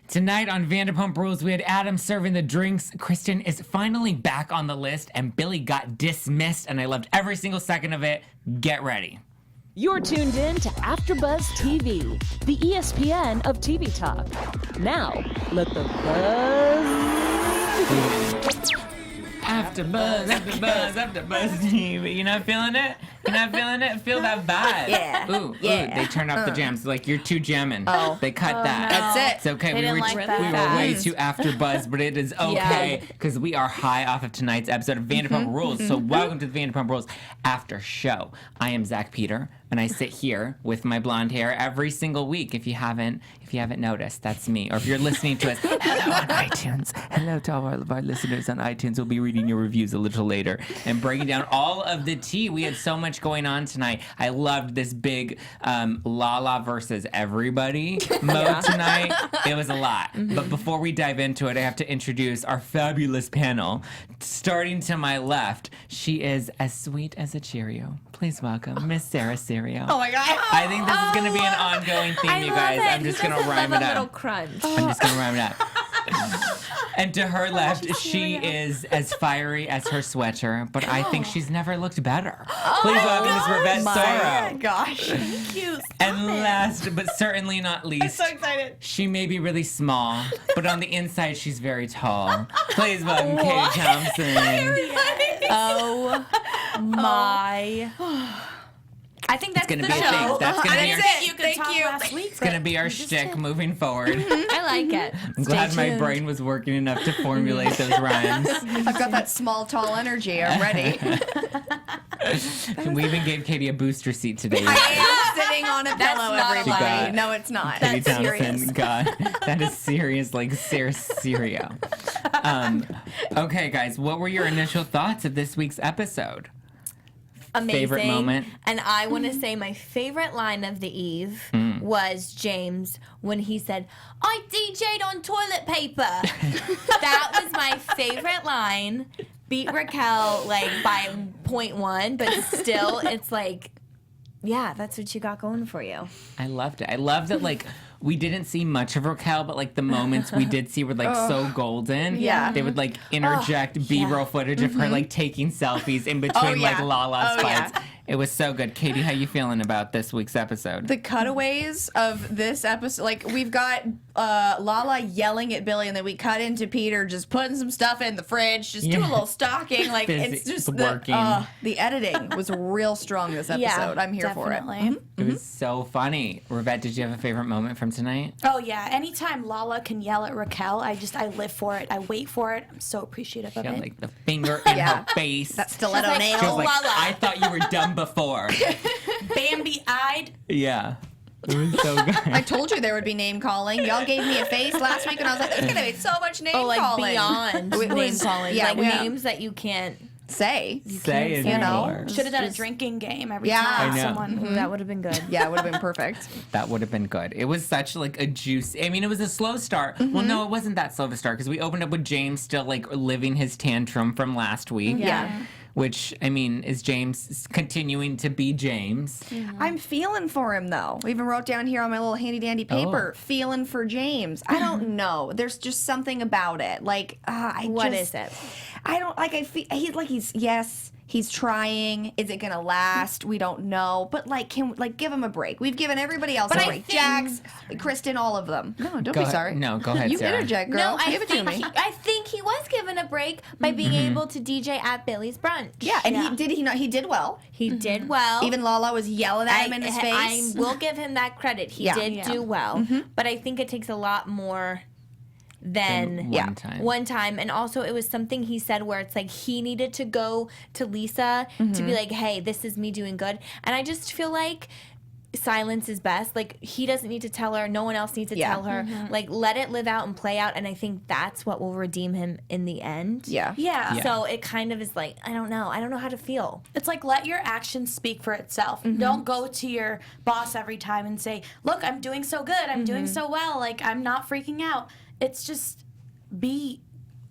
Tonight on Vanderpump Rules, we had Adam serving the drinks. Kristen is finally back on the list, and Billy got dismissed, and I loved every single second of it. Get ready. You're tuned in to AfterBuzz TV, the ESPN of TV talk. Now, let the buzz begin. AfterBuzz, AfterBuzz, AfterBuzz TV. You not feeling it? You're not feeling it? Feel that vibe. Yeah. Ooh, they turned off the jams. Like, you're too jamming. Oh. They cut that. No. That's it. It's okay. They We were didn't like we that. were way too AfterBuzz, but it is okay because we are high off of tonight's episode of Vanderpump Rules. So welcome to the Vanderpump Rules after show. I am Zach Peter, and I sit here with my blonde hair every single week. If you haven't noticed, that's me. Or if you're listening to us, hello on iTunes. Hello to all of our listeners on iTunes. We'll be reading your reviews a little later and breaking down all of the tea. We had so much going on tonight. I loved this big Lala versus everybody mode tonight. It was a lot. But before we dive into it, I have to introduce our fabulous panel. Starting to my left, she is as sweet as a Cheerio. Please welcome Miss Sarah Serio. Oh my God. I think this is going to be an ongoing theme, you guys. I'm just going to rhyme it A little up. crunch. I'm just going to rhyme it up. And to her left, she is as fiery as her sweater, but I think she's never looked better. Please welcome Miss Rivette My Soro. gosh. Cute. And last, but certainly not least, I'm so excited. she may be really small, but on the inside, she's very tall. Please welcome Katie Thompson. Oh my. I think that's It's gonna the be a show. thing. That's gonna be our. That's it. You could Thank talk you. last week. It's gonna be our shtick moving forward. I like it. I'm glad my brain was working enough to formulate those rhymes. I've got that small, tall energy. I'm ready. We even gave Katie a booster seat today. I am sitting on a That's pillow, not a everybody. lie. No, it's not. Katie That's Thompson, serious. God, that is serious, like Serio. Okay, guys, what were your initial thoughts of this week's episode? Amazing. Favorite moment? And I want to say my favorite line of the eve was James when he said, "I DJ'd on toilet paper." That was my favorite line. Beat Raquel like by 0.1, but still, it's like, yeah, that's what you got going for you. I loved it. I loved that, like, we didn't see much of Raquel, but, like, the moments we did see were, like, so golden. Yeah. They would, like, interject B-roll footage of her, like, taking selfies in between, like, Lala's fights. Yeah. It was so good. Katie, how you feeling about this week's episode? The cutaways of this episode, like we've got Lala yelling at Billy, and then we cut into Peter just putting some stuff in the fridge, just doing a little stocking. Like it's just working. The editing was real strong this episode. Yeah, I'm here for it. definitely. It was so funny. Rivette, did you have a favorite moment from tonight? Oh yeah, anytime Lala can yell at Raquel, I live for it. I wait for it. I'm so appreciative of She had, it. like, the finger in her face. That stiletto like, nail. She was like, Lala. I thought you were dumb before. Bambi-eyed. Yeah. It was so good. I told you there would be name calling. Y'all gave me a face last week, and I was like, "There's gonna be so much name Oh, like calling." beyond It name was- calling. yeah, like we- names that you can't. Say. Say it you know. anymore. Should have done a drinking game every Yeah. time I know. someone. That would have been good. Yeah, it would have been perfect. That would have been good. It was such like a juice. I mean, it was a slow start. Well, no, it wasn't that slow of a start because we opened up with James still like living his tantrum from last week. Yeah. Which, I mean, is James continuing to be James? I'm feeling for him though. I even wrote down here on my little handy dandy paper, feeling for James. I don't know. There's just something about it. Like, What is it? I don't like. I feel he's trying. Is it gonna last? We don't know. But like, give him a break. We've given everybody else But a I break. think- Jax, Kristen, all of them. No, don't Go be ahead. sorry. No, go ahead, You Sarah. interject, girl. No, Give it to me. I think he was given a break by being able to DJ at Billy's brunch. Yeah, and he did well. He did well. Even Lala was yelling at him in his face. I will give him that credit. He Yeah. did Yeah. do well. But I think it takes a lot more than One time. one time. And also it was something he said where it's like he needed to go to Lisa to be like, hey, this is me doing good. And I just feel like silence is best. Like, he doesn't need to tell her. No one else needs to tell her. Like, let it live out and play out. And I think that's what will redeem him in the end. Yeah. Yeah. So it kind of is like, I don't know. I don't know how to feel. It's like, let your actions speak for itself. Don't go to your boss every time and say, look, I'm doing so good. I'm doing so well. Like, I'm not freaking out. It's just be,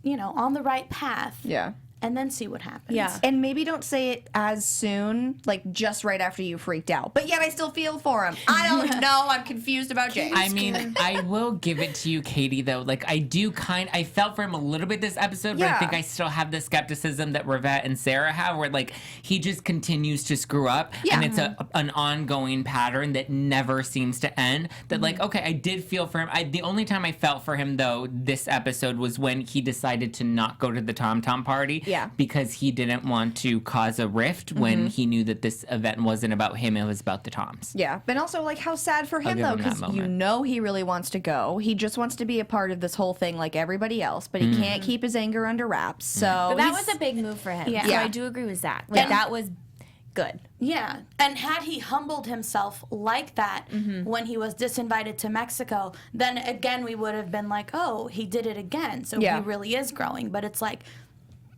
on the right path. Yeah. and then see what happens. Yeah. And maybe don't say it as soon, like just right after you freaked out. But yet I still feel for him. I don't know. I'm confused about James. I mean, I will give it to you, Katie, though. Like, I felt for him a little bit this episode, but I Yeah. think I still have the skepticism that Rivette and Sarah have, where, like, he just continues to screw up. Yeah. And it's an ongoing pattern that never seems to end. That, like, okay, I did feel for him. The only time I felt for him, though, this episode was when he decided to not go to the Tom Tom party. Yeah. Because he didn't want to cause a rift when he knew that this event wasn't about him, it was about the Toms. Yeah, but also, like, how sad for him, give though, him that because you moment. know he really wants to go. He just wants to be a part of this whole thing like everybody else, but he can't keep his anger under wraps. So But that he's- was a big move for him. Yeah. So Yeah. I do agree with Zach. Like, that was good. Yeah, and had he humbled himself like that when he was disinvited to Mexico, then again we would have been like, oh, he did it again. So Yeah. he really is growing. But it's like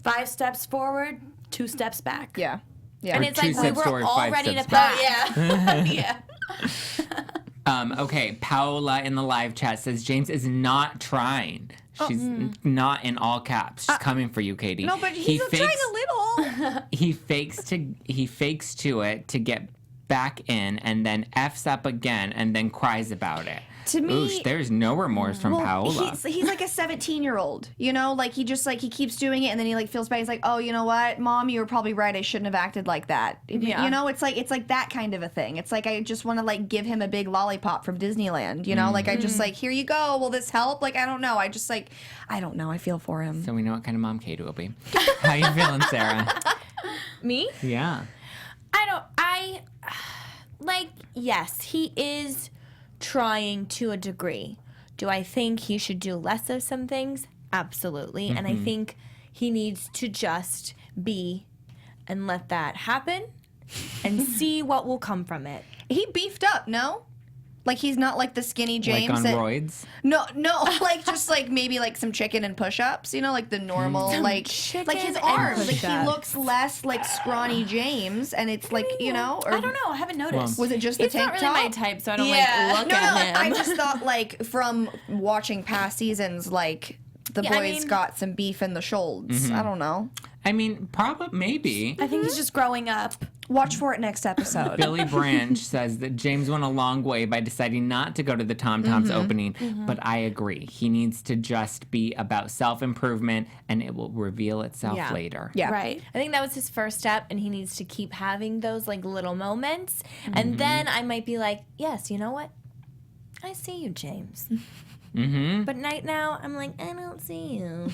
5 steps forward, 2 steps back. yeah. Yeah. And it's two like we steps were forward, all 5 ready to steps back. pack. Yeah. yeah. Okay, Paola in the live chat says James is not trying. She's not in all caps. She's coming for you, Katie. no, but he's trying a little. He fakes to it to get back in, and then f's up again, and then cries about it. To me- Oosh, there's no remorse from Paola. He's like a 17-year-old, you know? Like, he keeps doing it, and then he, like, feels bad. He's like, oh, you know what? Mom, you were probably right. I shouldn't have acted like that. Yeah. You know, it's like that kind of a thing. It's like I just want to, like, give him a big lollipop from Disneyland, you know? Like, I just, like, here you go. Will this help? Like, I don't know. I just, like, I don't know. I feel for him. So we know what kind of mom Katie will be. How you feeling, Sarah? Me? Yeah. Yes, he is trying to a degree. Do I think he should do less of some things? Absolutely. And I think he needs to just be and let that happen and see what will come from it. He beefed up, no? Like, he's not like the skinny James. Like on that- roids? No, like just like maybe like some chicken and push-ups, you know, like the normal like chicken his and arms. Like he push-ups. looks less like scrawny James, and it's like, you know, or I don't know. I haven't noticed. was it just the He's tank not really top? my type, so I don't Yeah. like look No, at him. I just thought like from watching past seasons, like the Yeah, I boys mean- got some beef in the shoulds. I don't know. I mean, probably, maybe. I think he's just growing up. Watch for it next episode. Billy Branch says that James went a long way by deciding not to go to the Tom Tom's opening, but I agree. He needs to just be about self-improvement, and it will reveal itself Yeah. later. Yeah. Right. I think that was his first step, and he needs to keep having those like little moments. And then I might be like, yes, you know what? I see you, James. But right now, I'm like, I don't see you.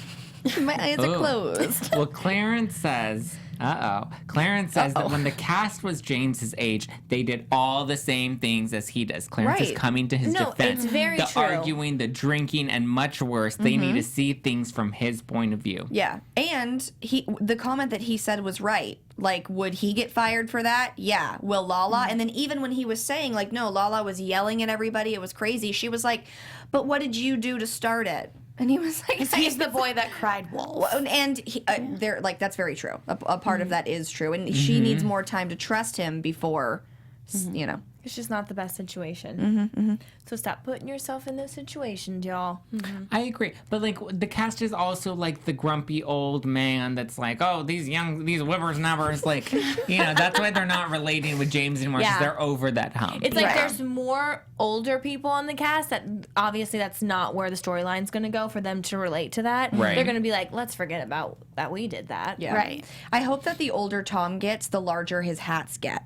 My eyes are Oh. closed. Well, Clarence says, Clarence says that when the cast was James's age, they did all the same things as he does. Clarence is Right. coming to his No, defense. it's very the true. arguing, the drinking, and much worse. They need to see things from his point of view. Yeah, and the comment that he said was right. Like, would he get fired for that? Yeah. Will Lala? And then even when he was saying, like, no, Lala was yelling at everybody, it was crazy. She was like, but what did you do to start it? And he was like, He's the boy that cried wolf. and he, they're like, that's very true. A part of that is true, and she needs more time to trust him before, you know. It's just not the best situation. So stop putting yourself in those situations, y'all. I agree, but like the cast is also like the grumpy old man that's like, oh, these whippersnappers, like, you know, that's why they're not relating with James anymore. 'Cause Yeah. they're over that hump. It's like Right. there's more older people on the cast that obviously that's not where the storyline's going to go for them to relate to that. Right. They're going to be like, let's forget about that we did that. Yeah. Right. I hope that the older Tom gets, the larger his hats get.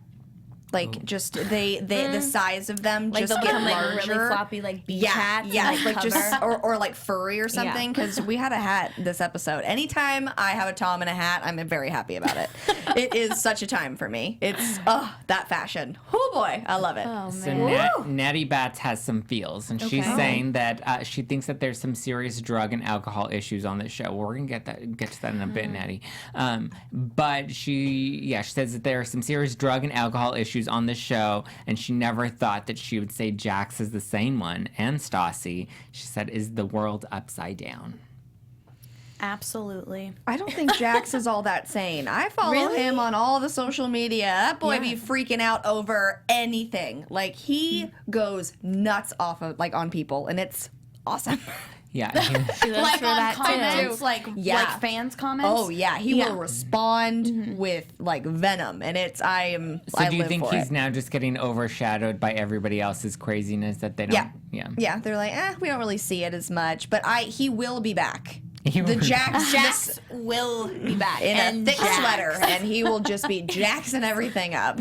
Like, just the size of them Like just they'll get become like larger. really floppy like beach hats. Yeah, and, like just cover. or like furry or something. Because we had a hat this episode. Anytime I have a Tom in a hat, I'm very happy about it. It is such a time for me. It's that fashion. Oh boy, I love it. Oh, So man. Natty Bats has some feels, and she's Okay. saying that she thinks that there's some serious drug and alcohol issues on this show. Well, we're gonna get to that in a bit, Natty. But she says that there are some serious drug and alcohol issues on this show, and she never thought that she would say Jax is the sane one, and Stassi. She said, "Is the world upside down?" Absolutely. I don't think Jax is all that sane. I follow Really? him on all the social media. That boy be freaking out over anything. Like, he goes nuts off of on people, and it's awesome. Yeah. She lives Like for on that comments, too. like fans comments. Oh yeah, he will respond with like venom, and I So do you live think for he's it. now just getting overshadowed by everybody else's craziness that they don't? Yeah, they're like, we don't really see it as much, but he will be back. He will The be Jax will be back in and a thick Jax. sweater, and he will just be jaxing everything up.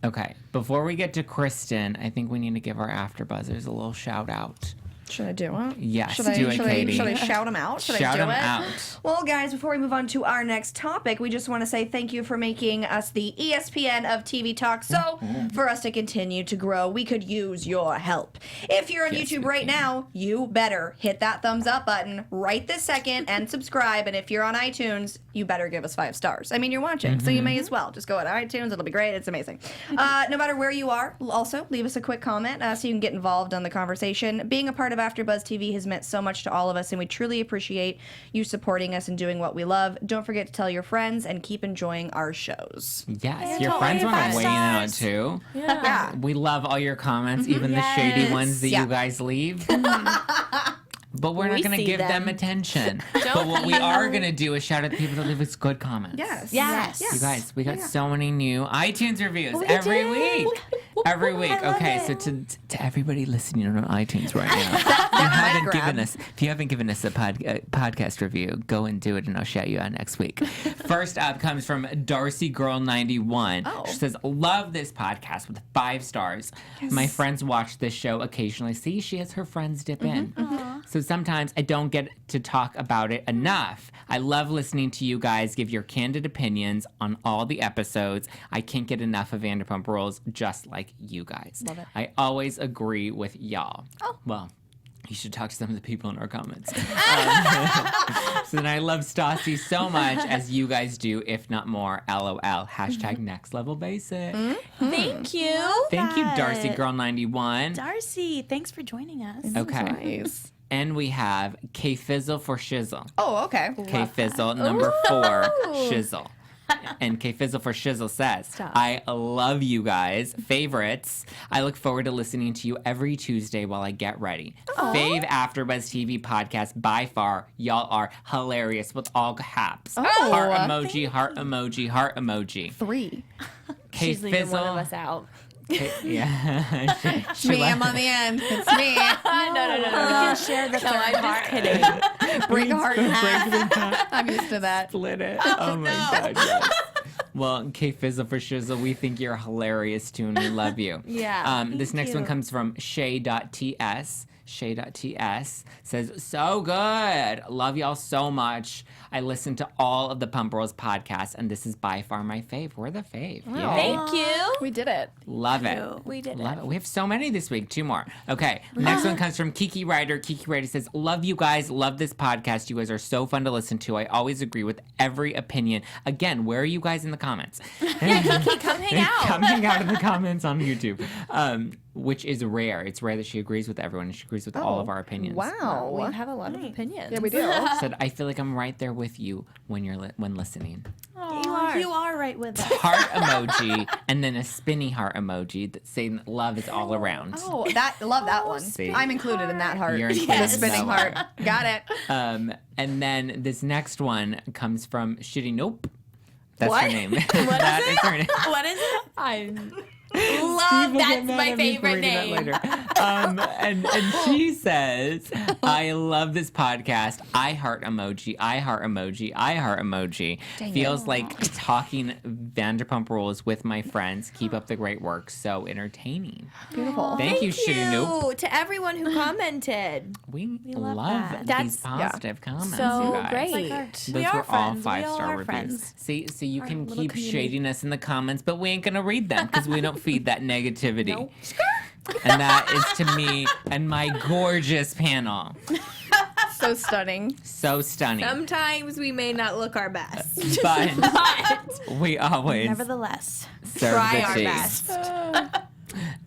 Okay, before we get to Kristen, I think we need to give our AfterBuzzers a little shout out. Should I do it? Yes, should do it, Katie. Should I shout them out? Should Shout I do them it? out. Well, guys, before we move on to our next topic, we just want to say thank you for making us the ESPN of TV talk. So, for us to continue to grow, we could use your help. If you're on YouTube right now, you better hit that thumbs up button right this second and subscribe. And if you're on iTunes, you better give us 5 stars. I mean, you're watching, so you may as well. Just go to iTunes. It'll be great. It's amazing. No matter where you are, also leave us a quick comment so you can get involved on the conversation. Being a part of AfterBuzz TV has meant so much to all of us, and we truly appreciate you supporting us and doing what we love. Don't forget to tell your friends and keep enjoying our shows. Yes, your friends want to weigh in on it too. Yeah. We love all your comments, even the shady ones that you guys leave. But we're not We going to see give them them. attention. But what we are going to do is shout out to people that leave us good comments. Yes. You guys, we got so many new iTunes reviews every week. Every week. Okay, so to everybody listening on iTunes right now, if you haven't given us a podcast review, go and do it, and I'll shout you out next week. First up comes from Darcy Girl 91. She says, "Love this podcast with 5 stars. My friends watch this show occasionally. See, she has her friends dip in. So sometimes I don't get to talk about it enough. I love listening to you guys give your candid opinions on all the episodes. I can't get enough of Vanderpump Rules, just like you guys. Love it. I always agree with y'all." Well, you should talk to some of the people in our comments. So then I love Stassi so much as you guys do, if not more. LOL. Hashtag next level basic. Thank you. Thank you, Darcy Girl 91. Darcy, thanks for joining us. Okay. Nice. And we have K Fizzle for Shizzle. Oh, okay. K Fizzle, number 4, Shizzle. And K Fizzle for Shizzle says, "I love you guys. Favorites. I look forward to listening to you every Tuesday while I get ready. Fave AfterBuzz TV podcast by far. Y'all are hilarious," with all caps. Heart emoji, heart emoji, heart emoji. 3. K She's leaving Fizzle. one of us out. Yeah. she Me, left- I'm on the end. It's me. No. We can share the third heart. Kidding. Break a heart in half. I'm used to that. Split it. Oh my God, yes. Well, K Fizzle for Shizzle, we think you're hilarious too, and we love you. Yeah, This next one comes from Shay.ts. Shay.ts says, "So good. Love y'all so much. I listen to all of the Pump Rules podcasts, and this is by far my fave." We're the fave. Yay. Thank you. We did it. Love it. We did Love it. it. We have so many this week. 2 more. Okay. Next one comes from Kiki Ryder. Kiki Ryder says, "Love you guys. Love this podcast. You guys are so fun to listen to. I always agree with every opinion." Again, where are you guys in the comments? Yeah, Kiki, come hang out. Come hang out in the comments on YouTube. Which is rare. It's rare that she agrees with everyone, and she agrees with all of our opinions. Wow. We have a lot of opinions. Yeah, we do. Said, "I feel like I'm right there with you when you're when listening." You are right with us. Heart emoji, and then a spinny heart emoji that's saying that love is all around. Oh, love that one. See. I'm included in that heart. You're The included in spinning that heart. Got it. And then this next one comes from Shitty Nope. That's What? her name. That is her name. What is it? I love Steve will get that's mad my at me for favorite reading that name. later. And she says, "I love this podcast. I heart emoji. I heart emoji. I heart emoji. Feels like talking Vanderpump Rules with my friends. Keep up the great work. So entertaining." Beautiful. Thank you, Shitty Nope. to everyone who commented. We love love that. these That's- positive comments, So you guys. great. Those We are were all friends. We all 5-star are reviews. friends. See, so you can little keep community. shading us in the comments, but we ain't gonna read them because we don't feed that negativity. And that is to me and my gorgeous panel. So stunning. So stunning. Sometimes we may not look our best. But we always Nevertheless. serve try the our tea. best.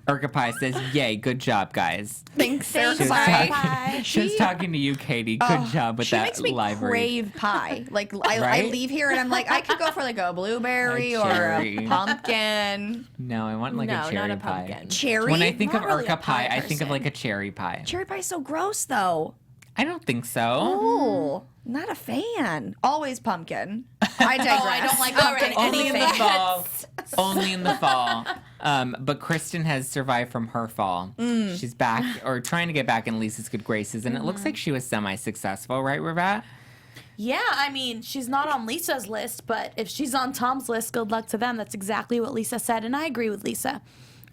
Urka Pie says, "Yay, good job, guys." Thanks, Thanks, Sarah. Urka Pie. Pie. She was talking to you, Katie. Good job with She that makes me live read. crave pie. Like I Right? leave here and I'm like, I could go for like a blueberry A or cherry. a pumpkin. No, I want like No, a not cie a pie. pumpkin. Cherry? When I think Not of really a Urka Pie, I think of person. like a cherry pie. Cherry pie's so gross though. I don't think so. Oh, not a fan. Always pumpkin. I digress. I don't like All pumpkin right, Only in anything. the fall. Only in the fall. But Kristen has survived from her fall. She's back, or trying to get back in Lisa's good graces, and it looks like she was semi-successful, right, Ravat? Yeah, I mean, she's not on Lisa's list, but if she's on Tom's list, good luck to them. That's exactly what Lisa said, and I agree with Lisa.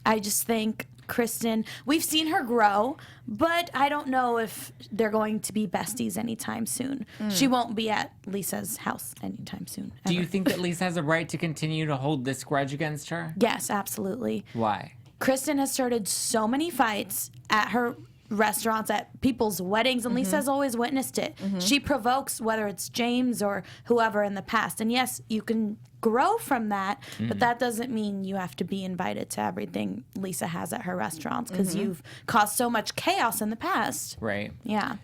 I just think Kristen, we've seen her grow, but I don't know if they're going to be besties anytime soon. She won't be at Lisa's house anytime soon. Do you ever. think that Lisa has a right to continue to hold this grudge against her? Yes, absolutely. Why? Kristen has started so many fights at her restaurants, at people's weddings, and Lisa's always witnessed it. She provokes, whether it's James or whoever in the past. And yes, you can grow from that, but that doesn't mean you have to be invited to everything Lisa has at her restaurants because you've caused so much chaos in the past. Right. Yeah.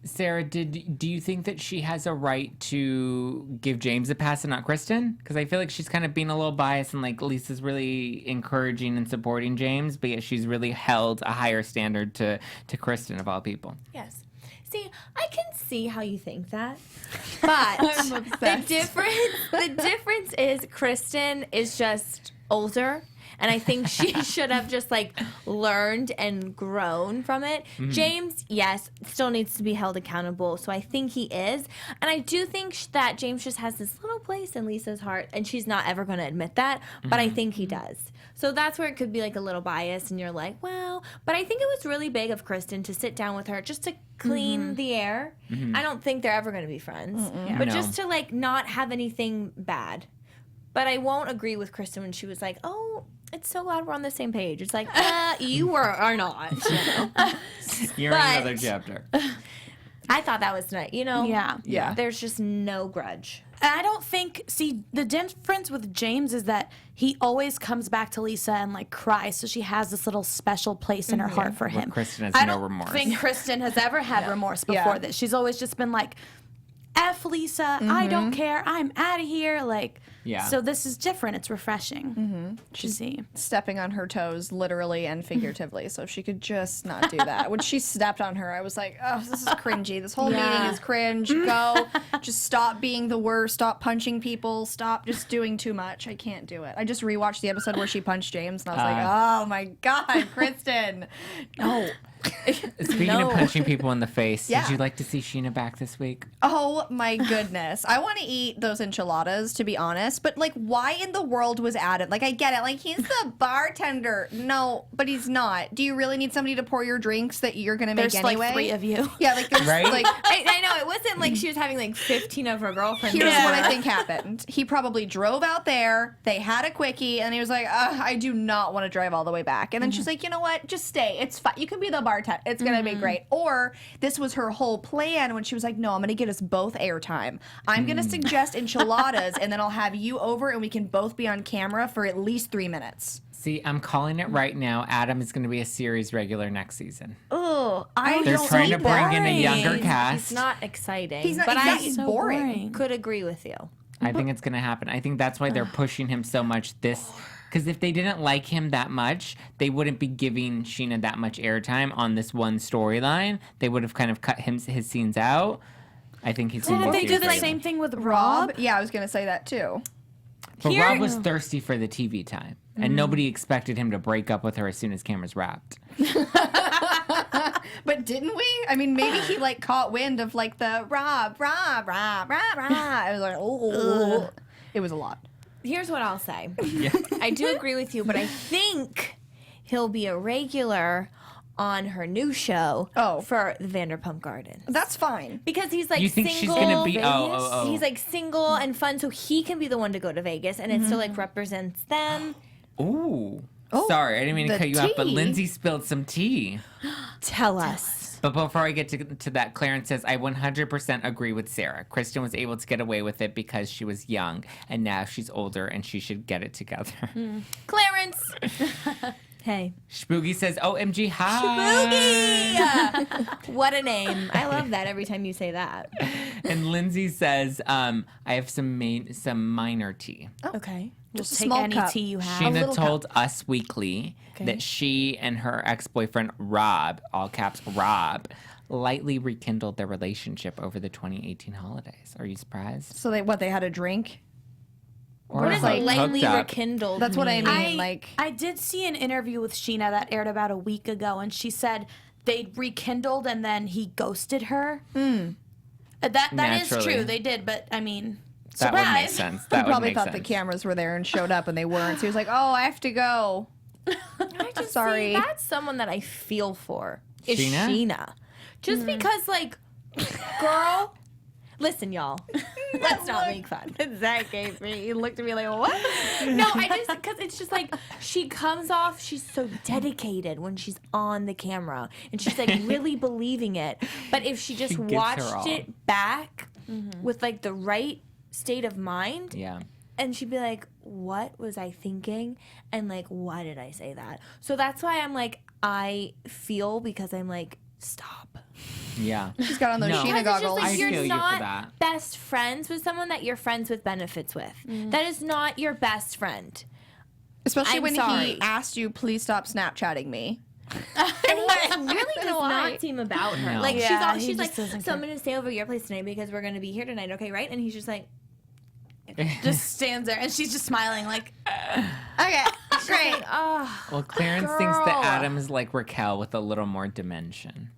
Sarah, do you think that she has a right to give James a pass and not Kristen? Because I feel like she's kind of being a little biased, and like Lisa's really encouraging and supporting James, but yet she's really held a higher standard to Kristen of all people. Yes. See, I can see how you think that, but the difference is Kristen is just older, and I think she should have just like learned and grown from it. James, yes, still needs to be held accountable, so I think he is, and I do think that James just has this little place in Lisa's heart, and she's not ever going to admit that, but I think he does. So that's where it could be like a little bias, and you're like, well, but I think it was really big of Kristen to sit down with her just to clean the air. I don't think they're ever going to be friends, but No. just to like not have anything bad. But I won't agree with Kristen when she was like, oh, it's so glad we're on the same page. It's like, you are not. You know? You're in But- another chapter. I thought that was nice. You know, Yeah. There's just no grudge. And I don't think, see, the difference with James is that he always comes back to Lisa and like cries, so she has this little special place in her heart for him. Kristen has I no don't remorse. think Kristen has ever had remorse before this. She's always just been like, F Lisa, I don't care, I'm out of here. Like, Yeah. so this is different. It's refreshing to see. Stepping on her toes, literally and figuratively. So if she could just not do that. When she stepped on her, I was like, oh, this is cringy. This whole meeting is cringe. Go. Just stop being the worst. Stop punching people. Stop just doing too much. I can't do it. I just rewatched the episode where she punched James, and I was like, oh my God, Kristen. No. Speaking of punching people in the face, Yeah. did you like to see Sheena back this week? Oh my goodness. I want to eat those enchiladas, to be honest. But like, why in the world was Adam? Like, I get it. Like, he's the bartender. No, but he's not. Do you really need somebody to pour your drinks that you're going to make There's anyway? like 3 of you. Yeah, like, there's Right? like, I know it wasn't like she was having like 15 of her girlfriends. here's over. what I think happened. He probably drove out there. They had a quickie, and he was like, I do not want to drive all the way back. And then she's like, you know what? Just stay. It's fine. You can be the bartender. It's going to be great. Or this was her whole plan when she was like, no, I'm going to get us both airtime. I'm going to suggest enchiladas, and then I'll have you over, and we can both be on camera for at least 3 minutes. See, I'm calling it right now. Adam is going to be a series regular next season. Oh, They're don't trying to like bring that. in a younger cast. It's not exciting. He's not- but exactly. I He's boring. could agree with you. I think it's going to happen. I think that's why they're pushing him so much because if they didn't like him that much, they wouldn't be giving Sheena that much airtime on this one storyline. They would have kind of cut his scenes out. I think he's Didn't they do the same thing with Rob? Yeah, I was going to say that too. But Here- Rob was thirsty for the TV time, and nobody expected him to break up with her as soon as cameras wrapped. But didn't we? I mean, maybe he like caught wind of like the Rob. I was like, oh, it was a lot. Here's what I'll say. Yeah. I do agree with you, but I think he'll be a regular on her new show for the Vanderpump Gardens. That's fine. Because he's like You think single. she's gonna be- oh. He's like single and fun, so he can be the one to go to Vegas, and it still like represents them. Ooh. Sorry, I didn't mean to the cut you off, but tea. Lindsay spilled some tea. Tell us. But before I get to that, Clarence says, I 100% agree with Sarah. Kristen was able to get away with it because she was young, and now she's older, and she should get it together. Clarence. Hey. Spooky says, OMG, hi. Spooky! What a name. I love that every time you say that. And Lindsay says, I have some minor tea. Okay. Just a take small any cup. tea you have. Sheena told Us Weekly Okay. that she and her ex-boyfriend Rob, all caps Rob, lightly rekindled their relationship over the 2018 holidays. Are you surprised? So they had a drink? Or What does like lightly hooked up? rekindled That's what I mean? mean. I did see an interview with Sheena that aired about a week ago, and she said they rekindled and then he ghosted her. That is Naturally. true. They did, but I mean, That would make surprise. sense. He That would probably make thought sense. the cameras were there and showed up and they weren't. So he was like, oh, I have to go. I just Sorry. See, that's someone that I feel for. Is Sheena? Sheena. Just because, like, girl, listen, y'all. Let's not make fun. Zach gave me. He looked at me like, what? No, I just, because it's just like, she comes off, she's so dedicated when she's on the camera. And she's like really believing it. But if she just She gives her watched all. it back with like the right state of mind, Yeah. and she'd be like, what was I thinking? And like, why did I say that? So that's why I'm like, I feel, because I'm like, stop. Yeah. She's got on those No. Sheena Because it's just goggles. like I you're feel you for not that. best friends with someone that you're friends with benefits with. That is not your best friend. Especially I'm when sorry. he asked you, please stop Snapchatting me. And he really does why. not seem about her. No. Like Yeah, she's he like, just doesn't so I'm care. gonna stay over at your place tonight because we're gonna be here tonight, okay, right? And he's just like, Just stands there, and she's just smiling like, Okay, great. oh, Well, Clarence thinks that Girl. Adam is like Raquel with a little more dimension.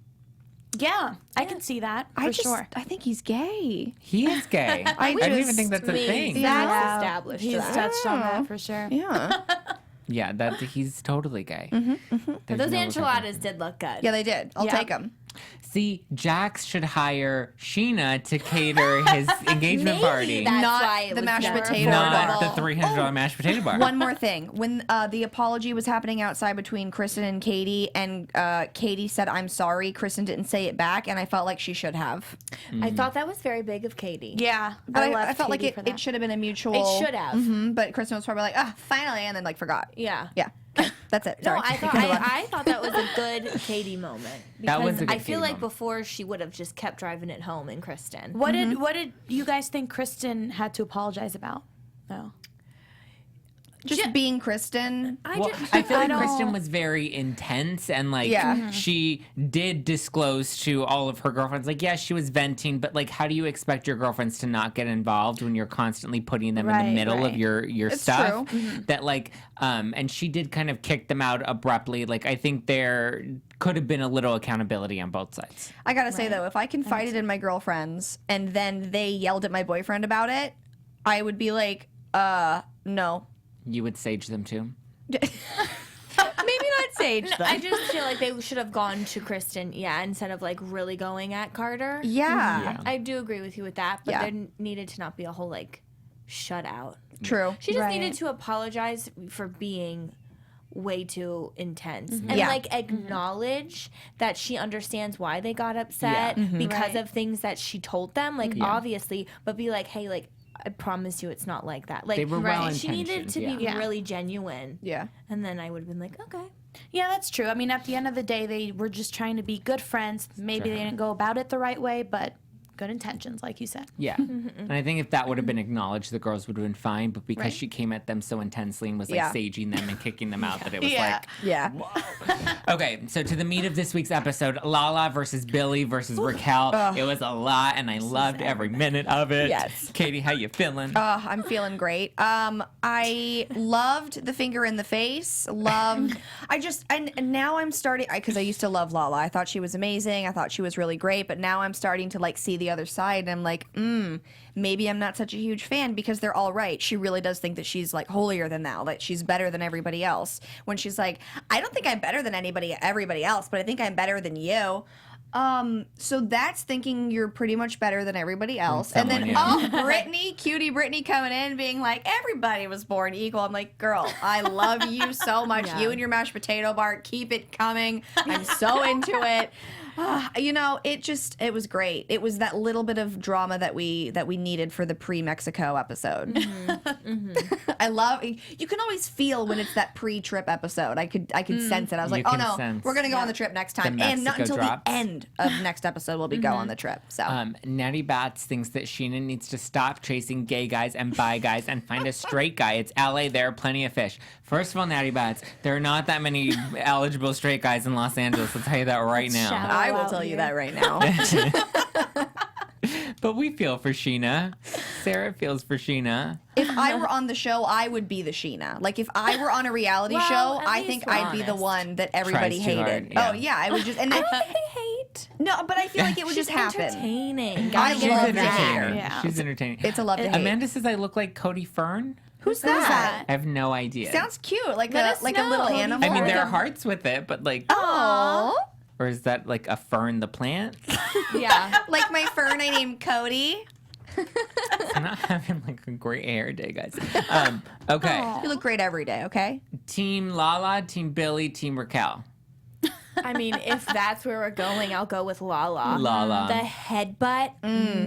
yeah, I can see that for sure. I think he's gay. He is gay. I don't even think that's a thing. That's established. He's that. touched on that for sure. Yeah. Yeah, that he's totally gay. There's Those no enchiladas did look good. Yeah, they did. I'll Yeah. take them. See, Jax should hire Sheena to cater his engagement Maybe party, that's Not why it the was mashed more potato not bubble. the $300 mashed potato bar. One more thing. When the apology was happening outside between Kristen and Katie, and Katie said, I'm sorry, Kristen didn't say it back, and I felt like she should have. I thought that was very big of Katie. Yeah, But I love felt Katie like for it that. should have been a mutual. It should have. But Kristen was probably like, finally, and then like forgot. Yeah. Yeah. Okay, that's it. No, Sorry. I thought I thought that was a good Katie moment. That was because a good I feel Katie like moment. before she would have just kept driving it home in Kristen. What did you guys think Kristen had to apologize about? No. Just being Kristen. Well, I feel like I Kristen don't- was very intense and like Yeah. she did disclose to all of her girlfriends, like, yeah, she was venting, but like, how do you expect your girlfriends to not get involved when you're constantly putting them in the Right, middle of right. your It's stuff? true. That like, and she did kind of kick them out abruptly. Like, I think there could have been a little accountability on both sides. I gotta say though, if I confided in my girlfriends and then they yelled at my boyfriend about it, I would be like, no. You would sage them too. Maybe not Sage. No, I just feel like they should have gone to Kristen, instead of like really going at Carter. Yeah. Yeah. I do agree with you with that, but Yeah. there needed to not be a whole like shutout. True. She just Right. needed to apologize for being way too intense and Yeah. like acknowledge that she understands why they got upset Yeah. because Right. of things that she told them, like obviously, but be like, hey, like I promise you it's not like that. Like They were she needed to well-intentioned, be yeah. really genuine. Yeah. And then I would have been like, okay. Yeah, that's true. I mean, at the end of the day, they were just trying to be good friends. Maybe they didn't go about it the right way, but good intentions, like you said. Yeah. And I think if that would have been acknowledged, the girls would have been fine. But because Right. she came at them so intensely and was like Yeah. saging them and kicking them out, that it was Yeah. Yeah. like, okay, so to the meat of this week's episode, Lala versus Billy versus Raquel. It was a lot, and I loved every minute of it. Yes. Katie, how you feeling? I'm feeling great. I loved the finger in the face. Loved. And now I'm starting because I used to love Lala. I thought she was amazing. I thought she was really great. But now I'm starting to like see the other side, and I'm like, maybe I'm not such a huge fan because they're all right. She really does think that she's like holier than thou, that she's better than everybody else. When she's like, I don't think I'm better than everybody else, but I think I'm better than you. So that's thinking you're pretty much better than everybody else. And then, cutie Brittany coming in being like, everybody was born equal. I'm like, girl, I love you so much. Yeah. You and your mashed potato bar, keep it coming. I'm so into it. You know, it was great. It was that little bit of drama that we needed for the pre-Mexico episode. I love. You can always feel when it's that pre-trip episode. I could sense it. I was You like, oh can no, sense we're gonna go on the trip next time, the and not Mexico until drops. the end of next episode will we go on the trip. So Natty Bats thinks that Sheena needs to stop chasing gay guys and bi guys and find a straight guy. It's LA. There are plenty of fish. First of all, Natty Bats, there are not that many eligible straight guys in Los Angeles. I'll tell you that right now. Shout I will out tell you here. that right now. But we feel for Sheena. Sarah feels for Sheena. If I were on the show, I would be the Sheena. Like if I were on a reality Well, show, at I least think we're I'd be the honest. one that everybody Tries too hated. hard, yeah. Oh yeah, I would just and then They hate. no, but I feel like it would She's just happen. entertaining. I Gotta give love her She's to that. hate her. entertaining. Yeah. She's entertaining. It's a love to hate. Amanda says I look like Cody Fern. Who's that? I have no idea. Sounds cute, like Let a us like a little know. animal. I mean, there Like are hearts with it, but like, Aww. or is that like a fern the plant? Yeah. Like my fern I named Cody. I'm not having like a great hair day, guys. Okay. You look great every day, okay? Team Lala, Team Billy, Team Raquel. I mean, if that's where we're going, I'll go with Lala. Lala. The headbutt,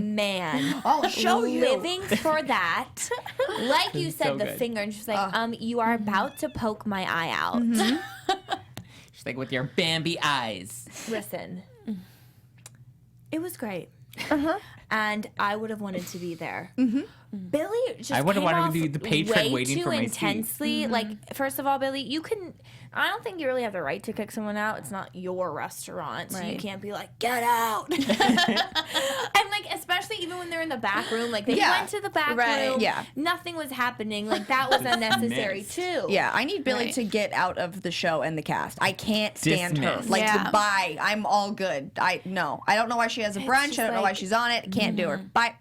man. I'll show you. Living for that. Like you said, so the good. finger, and she's like, you are about to poke my eye out. She's like, with your Bambi eyes. Listen, it was great. And I would have wanted to be there. Billy just I would have came wanted to off be the patron way waiting too for my seat. intensely. Like, first of all, Billy, you can. I don't think you really have the right to kick someone out. It's not your restaurant, so you Right. can't be like, get out. And like, especially even when they're in the back room, like they Yeah. went to the back Right. room. Yeah. Nothing was happening. Like that was unnecessary Dismissed. too. Yeah, I need Billy Right. to get out of the show and the cast. I can't stand her. Dismissed. Like Yeah. goodbye. I'm all good. I don't know why she has a brunch. just I don't know why like- she's on it. Can't do her. Bye.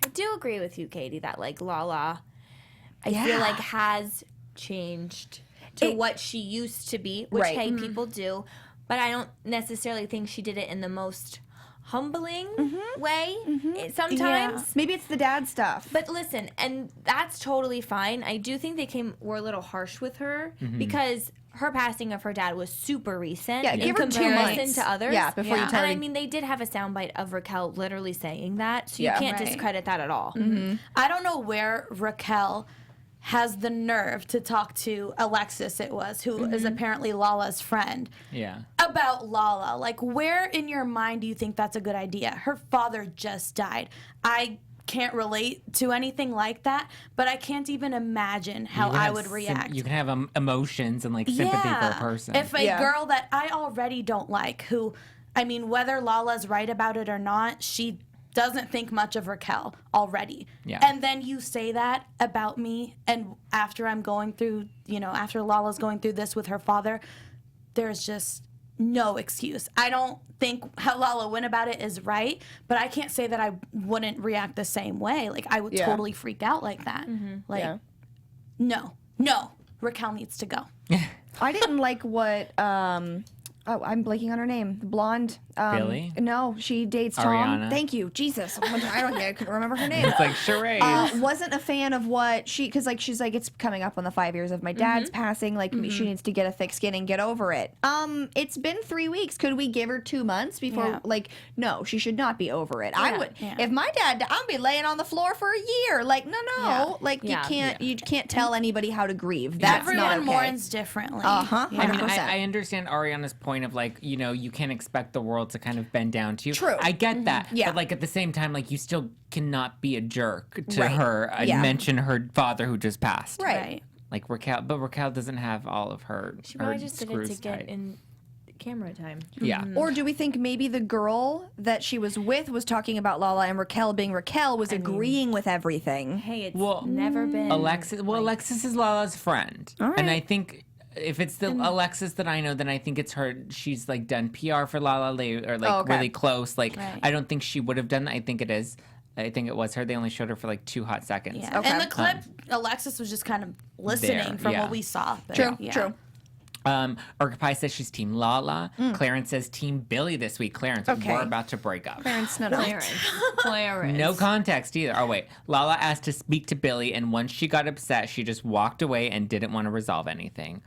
I do agree with you, Katie, that like Lala, I feel Yeah. like has changed to It- what she used to be, which Right. hey, people do, but I don't necessarily think she did it in the most humbling way sometimes. Maybe it's the dad stuff. But listen, and that's totally fine. I do think were a little harsh with her because her passing of her dad was super recent Yeah, in give her 2 comparison months. to others. Yeah, before you And tell her I to- mean, they did have a soundbite of Raquel literally saying that, so you Yeah. can't Right. discredit that at all. I don't know where Raquel has the nerve to talk to Alexis, who is apparently Lala's friend, Yeah. about Lala. Like, where in your mind do you think that's a good idea? Her father just died. I can't relate to anything like that, but I can't even imagine how You can I have would react. You can have emotions and like sympathy for a person. If a Yeah. girl that I already don't like, who, I mean, whether Lala's right about it or not, she doesn't think much of Raquel already. Yeah. And then you say that about me, and after I'm going through, after Lala's going through this with her father, there's just no excuse. I don't think how Lala went about it is right, but I can't say that I wouldn't react the same way. Like, I would Yeah. totally freak out like that. Like, Yeah. no, Raquel needs to go. I didn't like what I'm blanking on her name. The blonde. Billy? No, she dates Tom. Ariana. Thank you, Jesus. I couldn't remember her name. It's like charades. Wasn't a fan of what because like she's like it's coming up on the 5 years of my dad's passing. Like she needs to get a thick skin and get over it. It's been 3 weeks. Could we give her 2 months before? Yeah. Like no, she should not be over it. I would Yeah. if my dad. I'd be laying on the floor for a year. Like no, Yeah. like Yeah. you can't tell anybody how to grieve. That's Everyone not okay. mourns differently. Uh-huh. Yeah. I mean, 100%. I understand Ariana's point of like, you can't expect the world to kind of bend down to you. True. I get that. Yeah. But like at the same time, like you still cannot be a jerk to Right. her and Yeah. mention her father who just passed. Right. Like Raquel, but Raquel doesn't have all of her. She her probably just did it to screws get tight. in camera time. Yeah. Or do we think maybe the girl that she was with was talking about Lala and Raquel being Raquel was agreeing with everything? Hey, it's Well, never been Alexis. Well, Alexis is Lala's friend, All and right. I think if it's the Alexis that I know, then I think it's her. She's like done PR for Lala, or like Oh, okay. really close. Like Right. I don't think she would have done that. I think it is. I think it was her. They only showed her for like 2 hot seconds. Yeah. Okay. And the clip, Alexis was just kind of listening There, from yeah. what we saw. But, True, yeah. true. Urkapai says she's Team Lala. Clarence says Team Billy this week. Clarence, Okay. we're about to break up. Clarence. Clarence. No context either. Oh, wait. Lala asked to speak to Billy, and once she got upset, she just walked away and didn't want to resolve anything.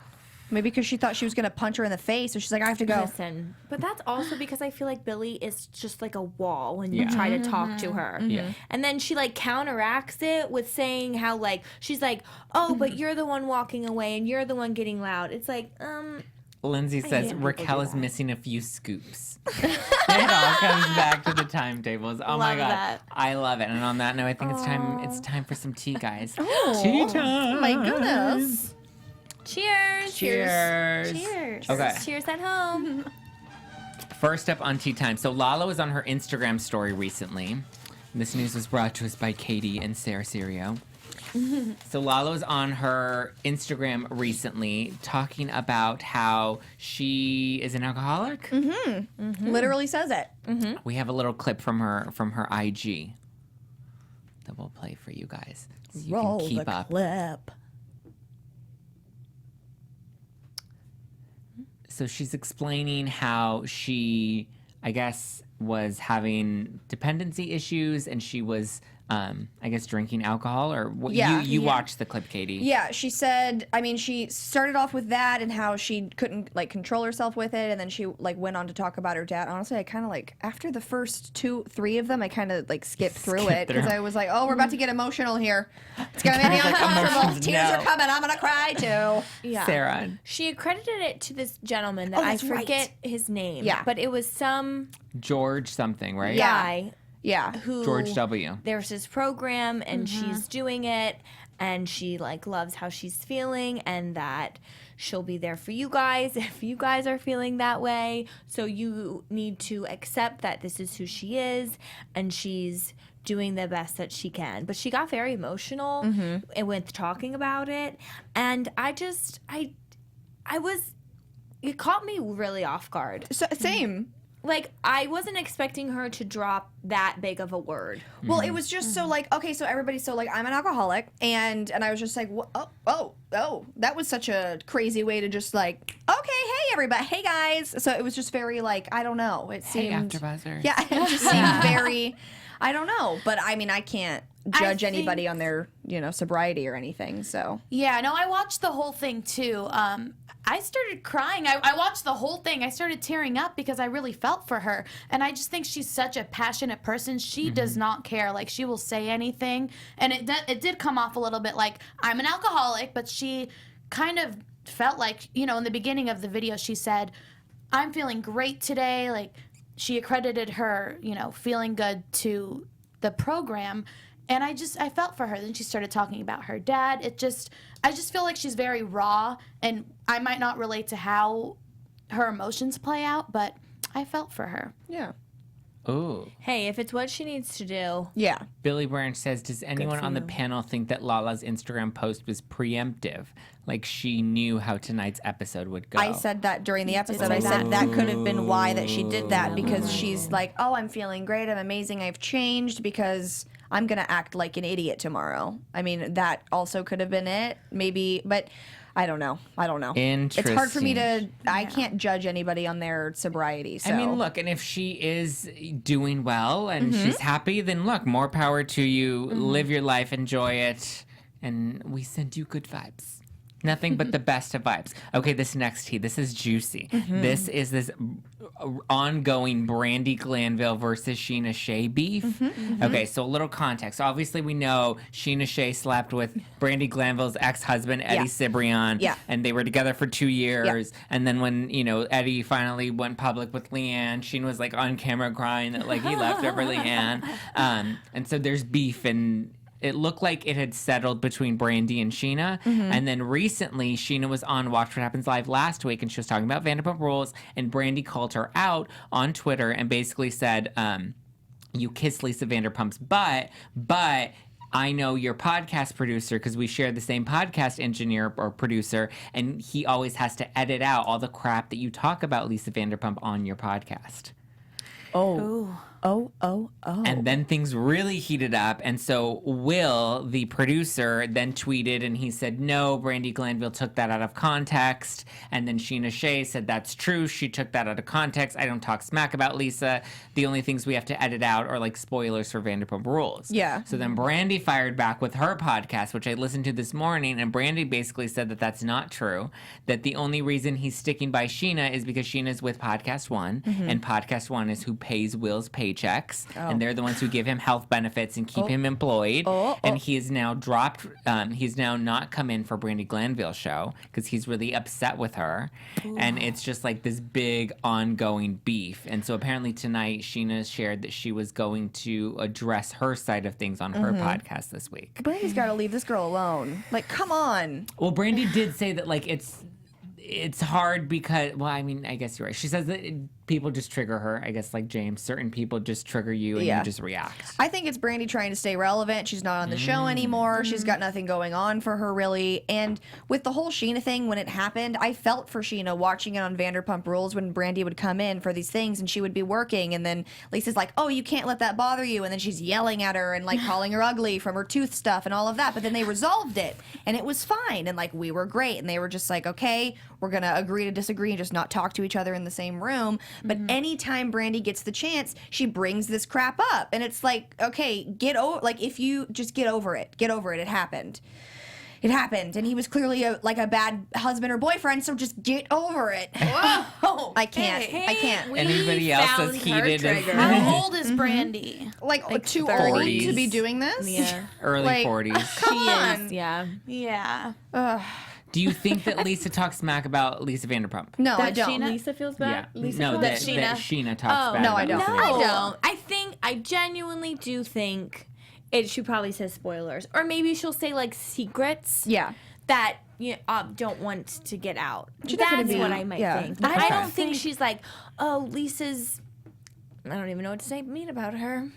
Maybe because she thought she was going to punch her in the face, so she's like, I have to go. Listen, but that's also because I feel like Billy is just like a wall when you try to talk to her. Yeah. And then she like counteracts it with saying how like she's like, oh, but you're the one walking away and you're the one getting loud. It's like, Lindsay says hate when people Raquel do is that. missing a few scoops. It all comes back to the timetables. Oh my Love god, that. I love it. And on that note, I think it's time. It's time for some tea, guys. Tea time. Oh my goodness. cheers. Cheers. Cheers. Okay. Cheers at home. First up on tea time. So Lala was on her Instagram story recently. This news was brought to us by Katie and Sarah Sirio. So Lala was on her Instagram recently talking about how she is an alcoholic. Literally says it. We have a little clip from her IG that we'll play for you guys so you can keep up. clip. So she's explaining how she, I guess, was having dependency issues and she was, I guess, drinking alcohol or what? Yeah. You watched the clip, Katie. Yeah, she said, I mean, she started off with that and how she couldn't, like, control herself with it, and then she, like, went on to talk about her dad. Honestly, I kind of, like, after the first 3 of them, I kind of, like, skipped through it, because I was like, oh, we're about to get emotional here. It's going to make me uncomfortable. emotions, Tears no. are coming. I'm going to cry, too. Yeah. Sarah. She accredited it to this gentleman that I that's right. forget his name. Yeah. But it was some George something, right? guy Yeah. who George W. There's this program and she's doing it and she like loves how she's feeling and that she'll be there for you guys if you guys are feeling that way. So you need to accept that this is who she is and she's doing the best that she can. But she got very emotional and with talking about it. And it caught me really off guard. So, same. Like, I wasn't expecting her to drop that big of a word. Well, it was just so like, okay, so everybody's so like, I'm an alcoholic, and I was just like, oh, that was such a crazy way to just like, okay, hey everybody, hey guys. So it was just very like, I don't know. It Hey, seemed, AfterBuzzers. yeah, it just seemed very, I don't know, but I mean, I can't judge think- anybody on their sobriety or anything. So Yeah, no, I watched the whole thing too. I started crying. I watched the whole thing. I started tearing up because I really felt for her. And I just think she's such a passionate person. She does not care. Like, she will say anything. And it did come off a little bit like, I'm an alcoholic, but she kind of felt like, in the beginning of the video, she said, I'm feeling great today. Like, she accredited her, feeling good to the program. And I felt for her. Then she started talking about her dad. I just feel like she's very raw, and I might not relate to how her emotions play out, but I felt for her. yeah, Ooh. Hey, if it's what she needs to do. yeah. Billy Branch says, does anyone for on the you. panel think that Lala's Instagram post was preemptive? Like she knew how tonight's episode would go? I said that during the episode. say I said that. that could have been why that she did that, because she's like, oh, I'm feeling great. I'm amazing. I've changed because I'm going to act like an idiot tomorrow. I mean, that also could have been it, maybe, but I don't know. It's hard for me to, I can't judge anybody on their sobriety. So. I mean, look, and if she is doing well and she's happy, then look, more power to you. Live your life, enjoy it, and we send you good vibes. Nothing but the best of vibes. Okay, this next tea, this is juicy. This is this ongoing Brandi Glanville versus Sheena Shea beef. Okay, so a little context. Obviously, we know Sheena Shea slept with Brandi Glanville's ex-husband, Eddie Cibrian. Yeah. And they were together for 2 years. And then when, Eddie finally went public with Leanne, Sheena was like on camera crying that like he left her for Leanne. And so there's beef, and it looked like it had settled between Brandi and Sheena. And then recently, Sheena was on Watch What Happens Live last week, and she was talking about Vanderpump Rules, and Brandi called her out on Twitter and basically said, you kissed Lisa Vanderpump's butt, but I know your podcast producer because we share the same podcast engineer or producer, and he always has to edit out all the crap that you talk about Lisa Vanderpump on your podcast. Oh. And then things really heated up. And so Will, the producer, then tweeted and he said, no, Brandi Glanville took that out of context. And then Sheena Shea said, that's true. She took that out of context. I don't talk smack about Lisa. The only things we have to edit out are like spoilers for Vanderpump Rules. Yeah. So then Brandi fired back with her podcast, which I listened to this morning. And Brandi basically said that that's not true. That the only reason he's sticking by Sheena is because Sheena's with Podcast One. And Podcast One is who pays Will's paychecks. And they're the ones who give him health benefits and keep him employed. And he is now dropped, he's now not come in for Brandi Glanville's show because he's really upset with her. And it's just like this big ongoing beef. And so apparently tonight, Sheena shared that she was going to address her side of things on her podcast this week. Brandi's got to leave this girl alone. Like, come on. Well, Brandi did say that, like, it's hard because, well, I mean, I guess you're right. She says that people just trigger her. I guess, like James, certain people just trigger you and you just react. I think it's Brandi trying to stay relevant. She's not on the show anymore. She's got nothing going on for her, really. And with the whole Sheena thing, when it happened, I felt for Sheena watching it on Vanderpump Rules when Brandi would come in for these things and she would be working. And then Lisa's like, oh, you can't let that bother you. And then she's yelling at her and, like, calling her ugly from her tooth stuff and all of that. But then they resolved it and it was fine. And, like, we were great. And they were just like, okay, we're going to agree to disagree and just not talk to each other in the same room. But anytime Brandi gets the chance, she brings this crap up. And it's like, okay, get over, like, if you just get over it. Get over it. It happened. It happened. And he was clearly a bad husband or boyfriend, so just get over it. Whoa. I can't. I can't. Anybody else that's heated? How old is Brandi? Like too 40s. early to be doing this? Yeah. Early Like, 40s. Come She on. is, yeah. Yeah. Do you think that Lisa talks smack about Lisa Vanderpump? No, I That don't. Sheena- Lisa feels Yeah. bad? Lisa No, feels that bad? Sheena talks bad no, I about don't. Lisa I Vanderpump. don't. I genuinely do think she probably says spoilers. Or maybe she'll say, like, secrets Yeah. that you don't want to get out. She's not gonna That's be- what I might yeah. think. Okay. I don't think she's like, oh, Lisa's, I don't even know what to say mean about her.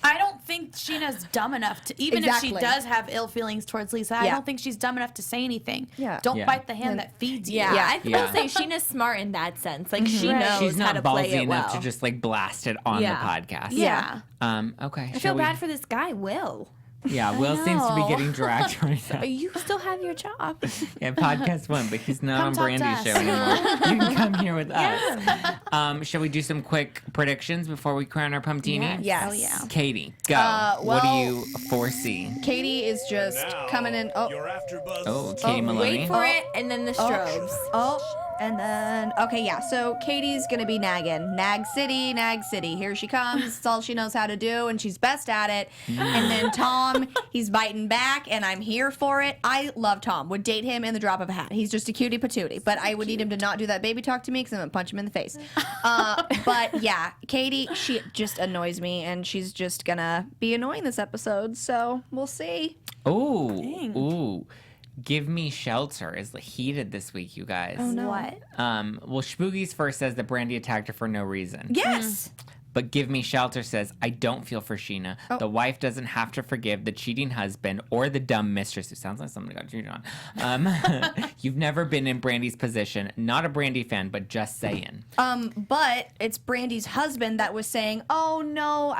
I don't think Sheena's dumb enough to, even if Exactly. she does have ill feelings towards Lisa, I Yeah. don't think she's dumb enough to say anything. Yeah. Don't Yeah. bite the hand that feeds you. Yeah, Yeah. I will say Sheena's smart in that sense. Like, she Right. knows She's how not to play ballsy it enough well. to just like blast it on Yeah. the podcast. Yeah. Okay. I feel bad for this guy, Will. Yeah, Will seems to be know. getting dragged right now. You still have your job. Yeah, podcast one, but he's not Come on talk to Brandy's us. show anymore. You can come here with us. Shall we do some quick predictions before we crown our pumptini? Yes. Oh, yeah. Katie, go. what do well- you foresee? Katie is just coming in. Oh, Your AfterBuzz. Oh, Katie Maloney. Wait for it, and then the strobes. and then okay, yeah. So Katie's gonna be nagging. Nag City, Nag City. Here she comes. It's all she knows how to do, and she's best at it. And then Tom, he's biting back, and I'm here for it. I love Tom. Would date him in the drop of a hat. He's just a cutie patootie. But I would need him to not do that baby talk to me because I'm gonna punch him in the face. But yeah, Katie, she just annoys me, and she's just gonna be annoying this episode. So we'll see. Ooh. Give Me Shelter is heated this week, you guys. What? Well, Spookies first says that Brandi attacked her for no reason. Yes. But Give Me Shelter says, I don't feel for Sheena. Oh. The wife doesn't have to forgive the cheating husband or the dumb mistress who sounds like somebody got cheated on. You've never been in Brandi's position. Not a Brandi fan, but just saying. But it's Brandi's husband that was saying, "Oh no,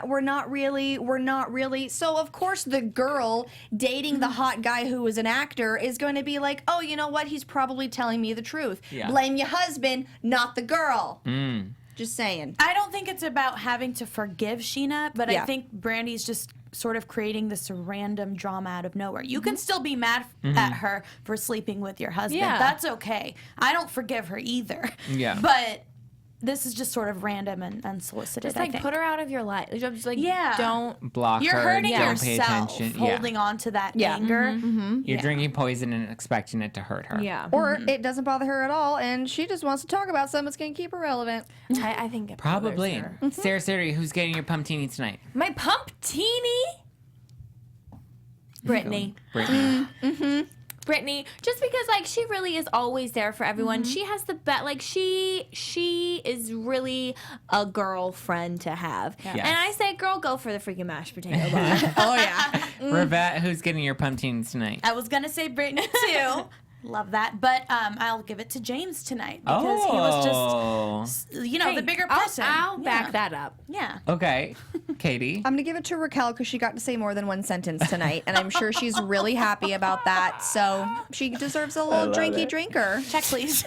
we're not really." So of course the girl dating the hot guy who was an actor is going to be like, "Oh, you know what? He's probably telling me the truth." Yeah. Blame your husband, not the girl. Just saying. I don't think it's about having to forgive Sheena, but Yeah. I think Brandi's just sort of creating this random drama out of nowhere. You can still be mad at her for sleeping with your husband. Yeah. That's okay. I don't forgive her either. Yeah. But this is just sort of random and unsolicited. Just I like think. put her out of your life. Just like Yeah. don't. Block You're her. hurting Don't pay yourself attention. holding on to that Yeah. anger. You're Yeah. drinking poison and expecting it to hurt her. Yeah. Or it doesn't bother her at all, and she just wants to talk about something that's going to keep her relevant. I think it Probably. bothers her. Sarah Sarah, who's getting your pumptini tonight? My pumptini. Brittany. Brittany. Brittany, just because like she really is always there for everyone. She has the best. Like she is really a girlfriend to have. Yes. And I say, girl, go for the freaking mashed potato bar. Oh yeah. Rivette, who's getting your pumptini tonight? I was going to say Brittany too. Love that. But I'll give it to James tonight because he was just, the bigger person. I'll back that up. Yeah. Okay. Katie? I'm going to give it to Raquel because she got to say more than one sentence tonight, and I'm sure she's really happy about that. So she deserves a little drinky drinker. Check, please.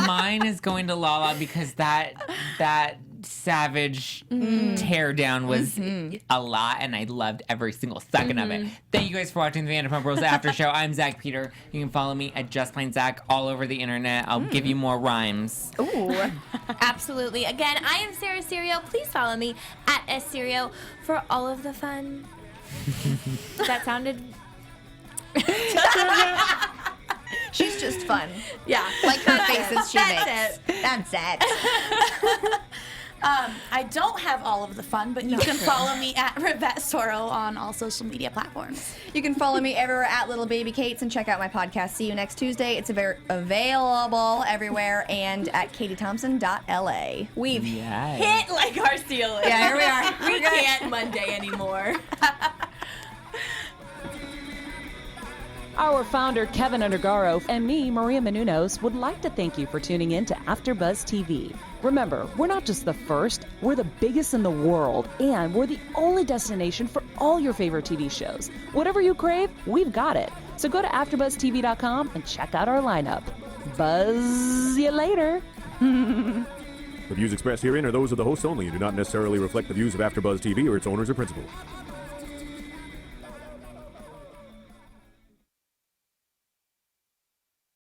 Mine is going to Lala because that savage tear down was a lot, and I loved every single second of it. Thank you guys for watching the Vanderpump Rules After Show. I'm Zach Peter. You can follow me at Just Plain Zach all over the internet. I'll give you more rhymes. Ooh. Absolutely. Again, I am Sarah Serio. Please follow me at SSerio for all of the fun. That sounded... She's just fun. Yeah. Like the faces she That's makes. it. That's it. I don't have all of the fun, but you can follow me at Rivette Soro on all social media platforms. You can follow me everywhere at Little Baby Kates and check out my podcast. See you next Tuesday. It's available everywhere and at katiethompson.la. We've Yes. hit like our ceiling. Yeah, here we are. We can't Monday anymore. Our founder, Kevin Undergaro, and me, Maria Menounos, would like to thank you for tuning in to AfterBuzz TV. Remember, we're not just the first, we're the biggest in the world, and we're the only destination for all your favorite TV shows. Whatever you crave, we've got it. So go to AfterBuzzTV.com and check out our lineup. Buzz you later. The views expressed herein are those of the hosts only and do not necessarily reflect the views of AfterBuzz TV or its owners or principals.